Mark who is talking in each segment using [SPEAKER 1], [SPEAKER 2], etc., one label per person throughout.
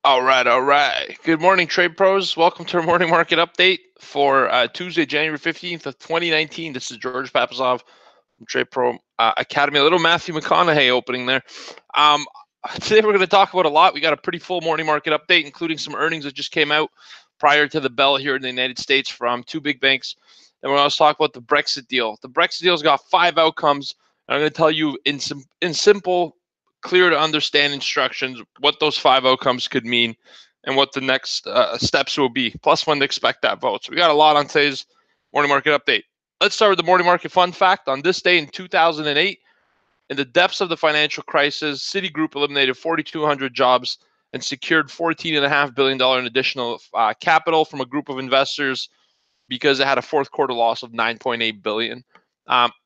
[SPEAKER 1] All right, all right. Good morning, trade pros. Welcome to our morning market update for Tuesday, January 15th of 2019. This is George Papazov from Trade Pro Academy. A little Matthew McConaughey opening there. Um, Today we're going to talk about a lot. We got a pretty full morning market update, including some earnings that just came out prior to the bell here in the United States from two big banks. And we're going to talk about the Brexit deal. The Brexit deal's got 5 outcomes. And I'm going to tell you in simple, clear to understand instructions what those 5 outcomes could mean and what the next steps will be, plus when to expect that vote. So we got a lot on today's morning market update. Let's start with the morning market fun fact. On this day in 2008, in the depths of the financial crisis, Citigroup eliminated 4,200 jobs and secured $14.5 billion in additional capital from a group of investors because it had a fourth quarter loss of $9.8 billion.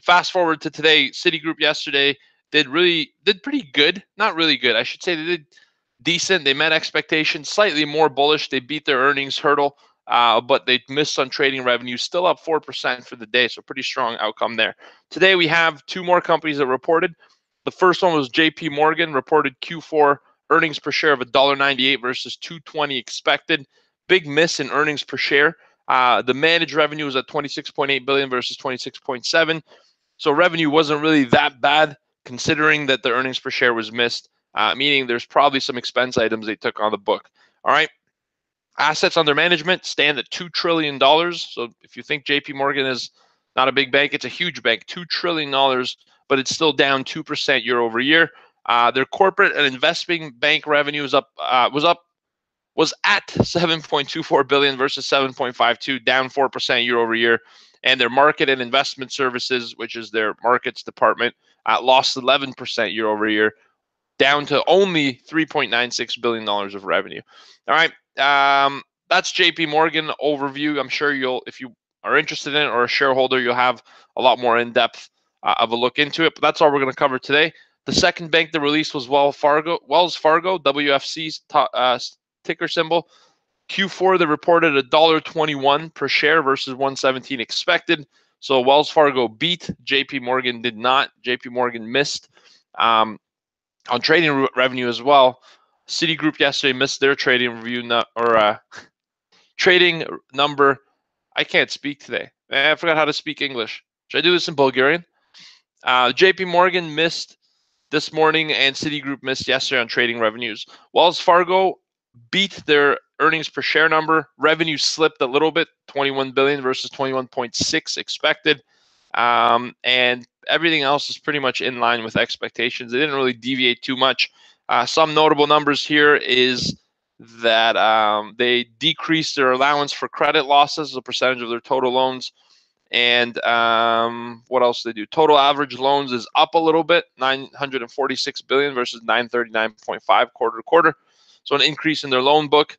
[SPEAKER 1] Fast forward to today, Citigroup yesterday did pretty good. Not really good. I should say they did decent. They met expectations, slightly more bullish. They beat their earnings hurdle, but they missed on trading revenue, still up 4% for the day. So pretty strong outcome there. Today we have 2 more companies that reported. The first one was JP Morgan, reported Q4 earnings per share of $1.98 versus $2.20 expected. Big miss in earnings per share. The managed revenue was at 26.8 billion versus 26.7. So revenue wasn't really that bad considering that the earnings per share was missed, meaning there's probably some expense items they took on the book. All right. Assets under management stand at $2 trillion. So if you think JP Morgan is not a big bank, it's a huge bank, $2 trillion, but it's still down 2% year over year. Their corporate and investment bank revenue was at 7.24 billion versus 7.52, down 4% year over year. And their market and investment services, which is their markets department, lost 11% year over year, down to only $3.96 billion of revenue. All right. That's JP Morgan overview. I'm sure if you are interested in it or a shareholder, you'll have a lot more in-depth of a look into it. But that's all we're going to cover today. The second bank that released was Wells Fargo, WFC's ticker symbol. Q4, they reported $1.21 per share versus $1.17 expected. So Wells Fargo beat, JP Morgan did not. JP Morgan missed. On trading revenue as well, Citigroup yesterday missed their trading trading number. I can't speak today. I forgot how to speak English. Should I do this in Bulgarian? JP Morgan missed this morning and Citigroup missed yesterday on trading revenues. Wells Fargo beat their earnings per share number. Revenue slipped a little bit, 21 billion versus 21.6 expected. And everything else is pretty much in line with expectations. They didn't really deviate too much. Some notable numbers here is that they decreased their allowance for credit losses as a percentage of their total loans. And what else did they do? Total average loans is up a little bit, 946 billion versus 939.5 quarter to quarter. So an increase in their loan book.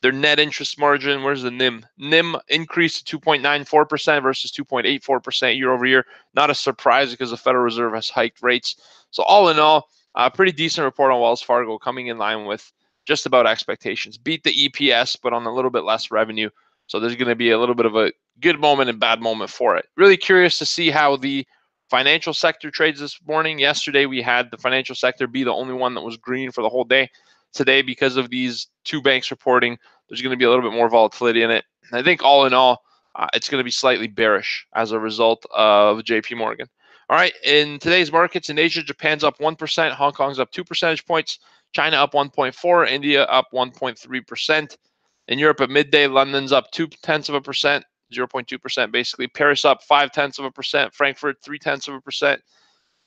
[SPEAKER 1] Their net interest margin, where's the NIM? NIM increased to 2.94% versus 2.84% year over year. Not a surprise because the Federal Reserve has hiked rates. So all in all, a pretty decent report on Wells Fargo, coming in line with just about expectations. Beat the EPS, but on a little bit less revenue. So there's going to be a little bit of a good moment and bad moment for it. Really curious to see how the financial sector trades this morning. Yesterday, we had the financial sector be the only one that was green for the whole day. Today, because of these 2 banks reporting, there's going to be a little bit more volatility in it. And I think all in all, it's going to be slightly bearish as a result of JP Morgan. All right, in today's markets in Asia, Japan's up 1%, Hong Kong's up 2 percentage points, China up 1.4%, India up 1.3%. In Europe at midday, London's up 0.2%, 0.2% basically. Paris up 0.5%, Frankfurt 0.3%.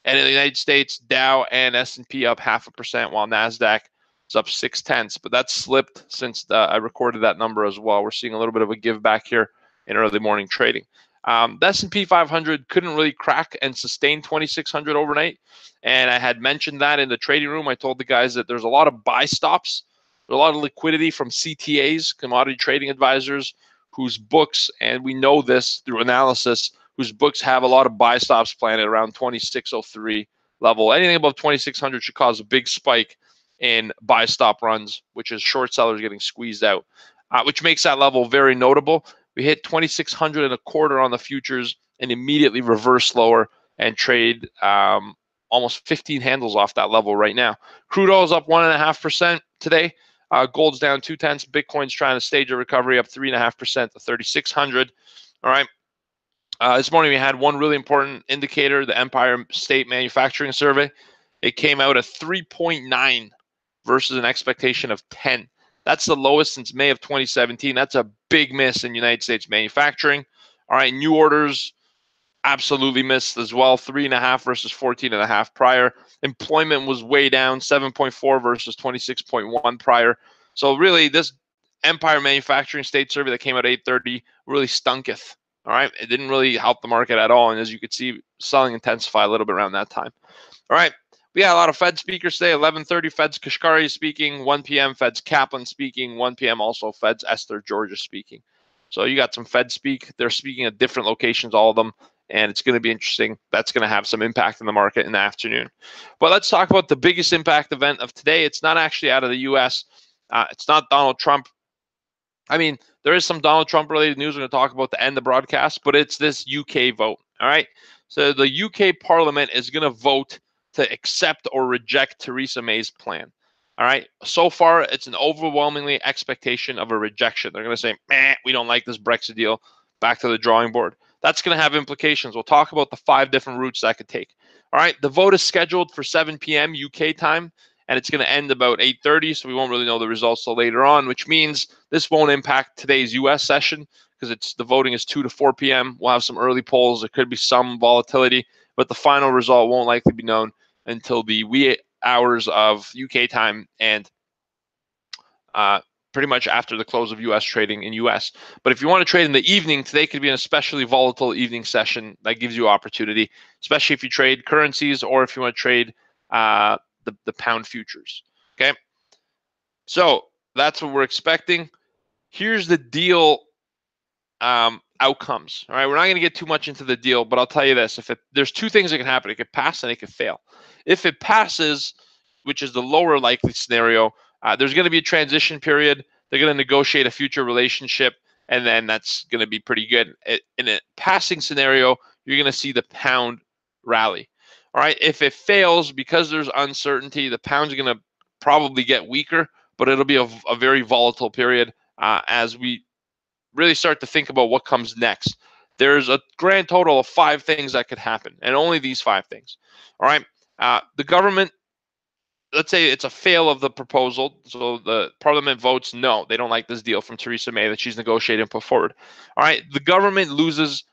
[SPEAKER 1] And in the United States, Dow and S&P up 0.5%, while NASDAQ is up 0.6, but that's slipped since I recorded that number as well. We're seeing a little bit of a give back here in early morning trading. The S&P 500 couldn't really crack and sustain 2,600 overnight, and I had mentioned that in the trading room. I told the guys that there's a lot of buy stops. There's a lot of liquidity from CTAs, commodity trading advisors, whose books, and we know this through analysis, whose books have a lot of buy stops planted around 2,603 level. Anything above 2,600 should cause a big spike in buy stop runs, which is short sellers getting squeezed out, which makes that level very notable. We hit 2,600 and a quarter on the futures and immediately reverse lower and trade almost 15 handles off that level right now. Crude oil is up 1.5% today. Gold's down 0.2. Bitcoin's trying to stage a recovery up 3.5% to 3,600. All right. This morning we had one really important indicator, the Empire State Manufacturing Survey. It came out at 3.9 versus an expectation of 10. That's the lowest since May of 2017. That's a big miss in United States manufacturing. All right, new orders absolutely missed as well, 3.5 versus 14.5 prior. Employment was way down, 7.4 versus 26.1 prior. So really, this Empire Manufacturing State Survey that came out at 8:30 really stunketh. All right, it didn't really help the market at all, and as you could see, selling intensified a little bit around that time. All right, we had a lot of Fed speakers today. 11:30, Fed's Kashkari speaking. 1 p.m., Fed's Kaplan speaking. 1 p.m., also Fed's Esther Georgia speaking. So you got some Fed speak. They're speaking at different locations, all of them, and it's going to be interesting. That's going to have some impact in the market in the afternoon. But let's talk about the biggest impact event of today. It's not actually out of the U.S. It's not Donald Trump. I mean, there is some Donald Trump related news we're going to talk about to end the broadcast, but it's this UK vote. All right. So the UK Parliament is going to vote to accept or reject Theresa May's plan. All right. So far, it's an overwhelmingly expectation of a rejection. They're going to say, we don't like this Brexit deal. Back to the drawing board. That's going to have implications. We'll talk about the 5 different routes that could take. All right. The vote is scheduled for 7 p.m. UK time, and it's going to end about 8:30, so we won't really know the results till later on, which means this won't impact today's U.S. session because the voting is 2 to 4 p.m. We'll have some early polls. There could be some volatility, but the final result won't likely be known until the wee hours of UK time and pretty much after the close of U.S. trading in U.S. But if you want to trade in the evening, today could be an especially volatile evening session that gives you opportunity, especially if you trade currencies or if you want to trade the pound futures. Okay, so that's what we're expecting. Here's the deal outcomes. All right, we're not going to get too much into the deal, but I'll tell you this: there's 2 things that can happen. It could pass and it could fail. If it passes, which is the lower likely scenario, there's going to be a transition period. They're going to negotiate a future relationship, and then that's going to be pretty good. In a passing scenario, you're going to see the pound rally. All right, if it fails, because there's uncertainty, the pound's going to probably get weaker, but it'll be a very volatile period as we really start to think about what comes next. There's a grand total of 5 things that could happen, and only these 5 things. All right, the government, let's say it's a fail of the proposal, so the parliament votes no, they don't like this deal from Theresa May that she's negotiating and put forward. All right, the government loses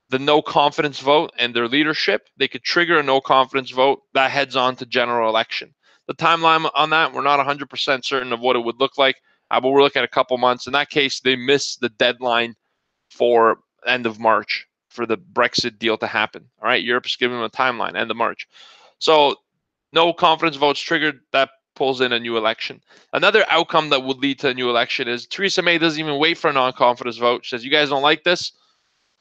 [SPEAKER 1] the no confidence vote and their leadership. They could trigger a no confidence vote that heads on to general election. The timeline on that, we're not 100% certain of what it would look like, but we're looking at a couple months. In that case, they miss the deadline for end of March for the Brexit deal to happen. All right, Europe's giving them a timeline, end of March. So no confidence votes triggered, that pulls in a new election. Another outcome that would lead to a new election is Theresa May doesn't even wait for a non-confidence vote. She says, you guys don't like this?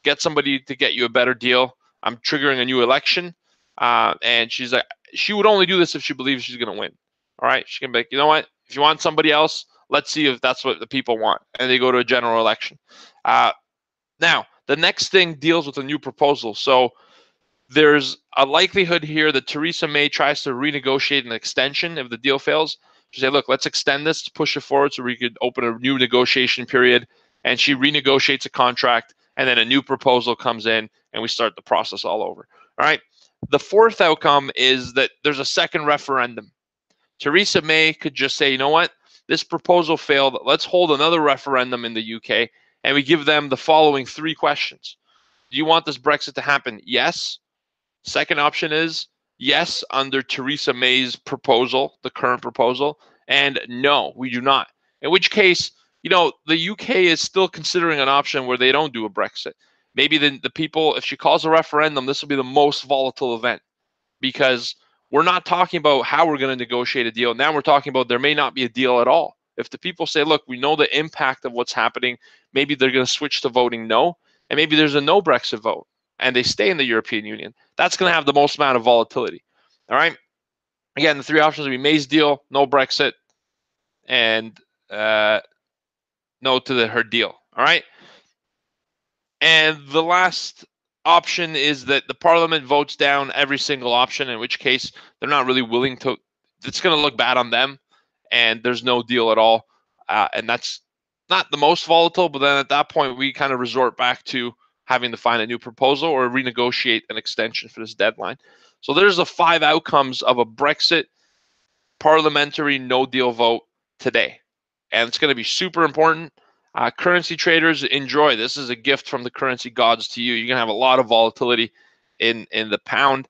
[SPEAKER 1] Get somebody to get you a better deal. I'm triggering a new election. And she's like, she would only do this if she believes she's going to win. All right. She can be like, you know what? If you want somebody else, let's see if that's what the people want. And they go to a general election. Now, the next thing deals with a new proposal. So there's a likelihood here that Theresa May tries to renegotiate an extension if the deal fails. She say, look, let's extend this, push it forward so we could open a new negotiation period. And she renegotiates a contract, and then a new proposal comes in, and we start the process all over. All right. The 4th outcome is that there's a second referendum. Theresa May could just say, you know what? This proposal failed. Let's hold another referendum in the UK, and we give them the following 3 questions. Do you want this Brexit to happen? Yes. Second option is yes under Theresa May's proposal, the current proposal, and no, we do not. In which case, you know, the UK is still considering an option where they don't do a Brexit. Maybe the people, if she calls a referendum, this will be the most volatile event because we're not talking about how we're going to negotiate a deal. Now we're talking about there may not be a deal at all. If the people say, look, we know the impact of what's happening, maybe they're going to switch to voting no, and maybe there's a no Brexit vote, and they stay in the European Union. That's going to have the most amount of volatility. All right. Again, the 3 options would be May's deal, no Brexit, and no to her deal. All right. And the last option is that the parliament votes down every single option, in which case they're not really willing to, it's going to look bad on them, and there's no deal at all. and that's not the most volatile, but then at that point, we kind of resort back to having to find a new proposal or renegotiate an extension for this deadline. So there's the 5 outcomes of a Brexit parliamentary no-deal vote today. And it's going to be super important. Currency traders, enjoy. This is a gift from the currency gods to you. You're going to have a lot of volatility in the pound.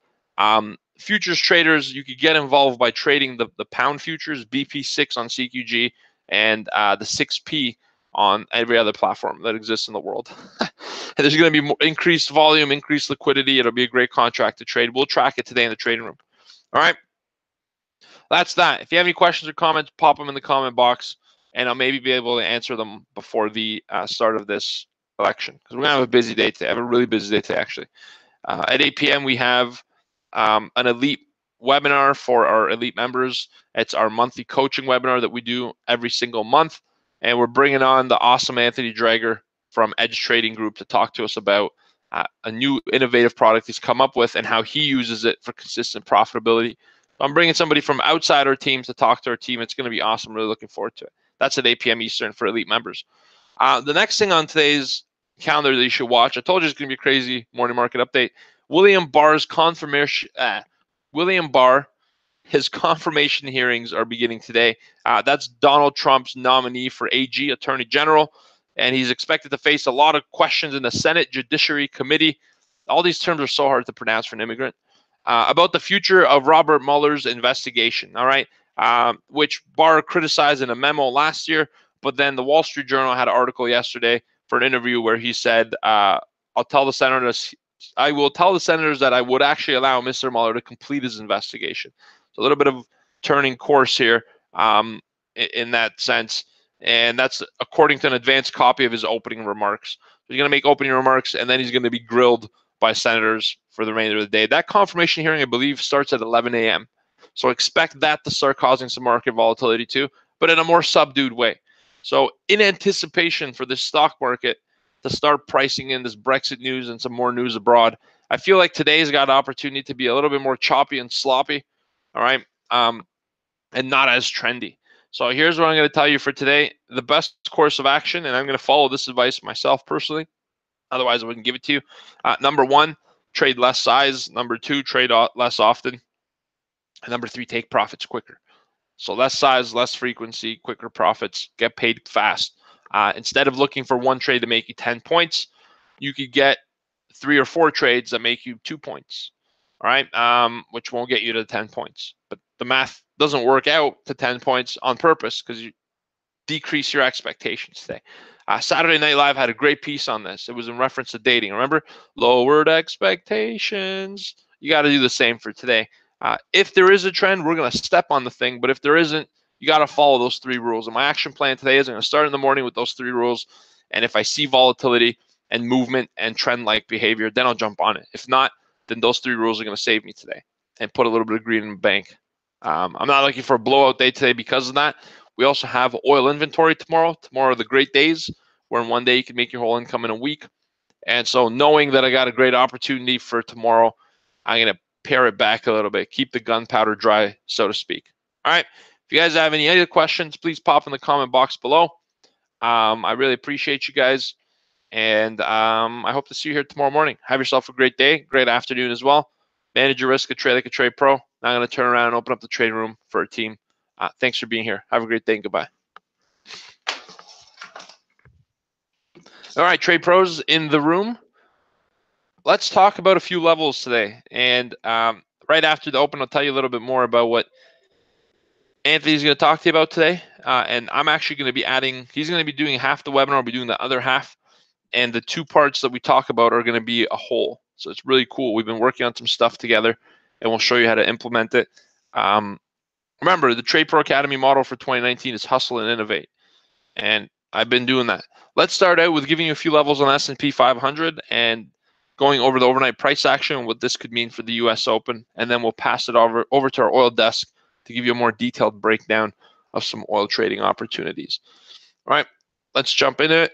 [SPEAKER 1] Futures traders, you could get involved by trading the pound futures, BP6 on CQG, and the 6P on every other platform that exists in the world. There's going to be more increased volume, increased liquidity. It'll be a great contract to trade. We'll track it today in the trading room. All right. That's that. If you have any questions or comments, pop them in the comment box, and I'll maybe be able to answer them before the start of this election, because we're going to have a busy day today. I have a really busy day today, actually. At 8 p.m., we have an elite webinar for our elite members. It's our monthly coaching webinar that we do every single month. And we're bringing on the awesome Anthony Drager from Edge Trading Group to talk to us about a new innovative product he's come up with and how he uses it for consistent profitability. I'm bringing somebody from outside our team to talk to our team. It's going to be awesome. Really looking forward to it. That's at 8 p.m. Eastern for elite members. The next thing on today's calendar that you should watch, I told you it's going to be a crazy morning market update. William Barr's confirmation. William Barr, his confirmation hearings are beginning today. That's Donald Trump's nominee for AG, Attorney General, and he's expected to face a lot of questions in the Senate Judiciary Committee. All these terms are so hard to pronounce for an immigrant. About the future of Robert Mueller's investigation, all right, which Barr criticized in a memo last year, but then the Wall Street Journal had an article yesterday for an interview where he said, I will tell the senators that I would actually allow Mr. Mueller to complete his investigation. So a little bit of turning course here in that sense, and that's according to an advanced copy of his opening remarks. He's going to make opening remarks, and then he's going to be grilled by senators for the remainder of the day. That confirmation hearing, I believe, starts at 11 a.m. So expect that to start causing some market volatility too, but in a more subdued way. So in anticipation for the stock market to start pricing in this Brexit news and some more news abroad, I feel like today's got an opportunity to be a little bit more choppy and sloppy, all right, and not as trendy. So here's what I'm going to tell you for today. The best course of action, and I'm going to follow this advice myself personally, otherwise I wouldn't give it to you. Number 1, trade less size. Number 2, trade less often. And number 3, take profits quicker. So less size, less frequency, quicker profits, get paid fast. Instead of looking for one trade to make you 10 points, you could get 3 or 4 trades that make you 2 points, all right, which won't get you to 10 points. But the math doesn't work out to 10 points on purpose because you decrease your expectations today. Saturday Night Live had a great piece on this. It was in reference to dating. Remember? Lowered expectations. You got to do the same for today. If there is a trend, we're going to step on the thing. But if there isn't, you got to follow those 3 rules. And my action plan today is I'm going to start in the morning with those 3 rules. And if I see volatility and movement and trend-like behavior, then I'll jump on it. If not, then those 3 rules are going to save me today and put a little bit of green in the bank. I'm not looking for a blowout day today because of that. We also have oil inventory tomorrow. Tomorrow are the great days where in one day you can make your whole income in a week. And so knowing that I got a great opportunity for tomorrow, I'm going to pare it back a little bit, keep the gunpowder dry, so to speak. All right. If you guys have any other questions, please pop in the comment box below. I really appreciate you guys. And I hope to see you here tomorrow morning. Have yourself a great day, great afternoon as well. Manage your risk, trade like a trade pro. Now I'm going to turn around and open up the trading room for our team. Thanks for being here. Have a great day and goodbye. All right, trade pros in the room. Let's talk about a few levels today. And right after the open, I'll tell you a little bit more about what Anthony's going to talk to you about today. And I'm actually going to be adding, he's going to be doing half the webinar. I'll be doing the other half. And the 2 parts that we talk about are going to be a whole. So it's really cool. We've been working on some stuff together, and we'll show you how to implement it. Remember, the Trade Pro Academy model for 2019 is hustle and innovate. And I've been doing that. Let's start out with giving you a few levels on S&P 500 and going over the overnight price action and what this could mean for the U.S. Open. And then we'll pass it over to our oil desk to give you a more detailed breakdown of some oil trading opportunities. All right, let's jump into it.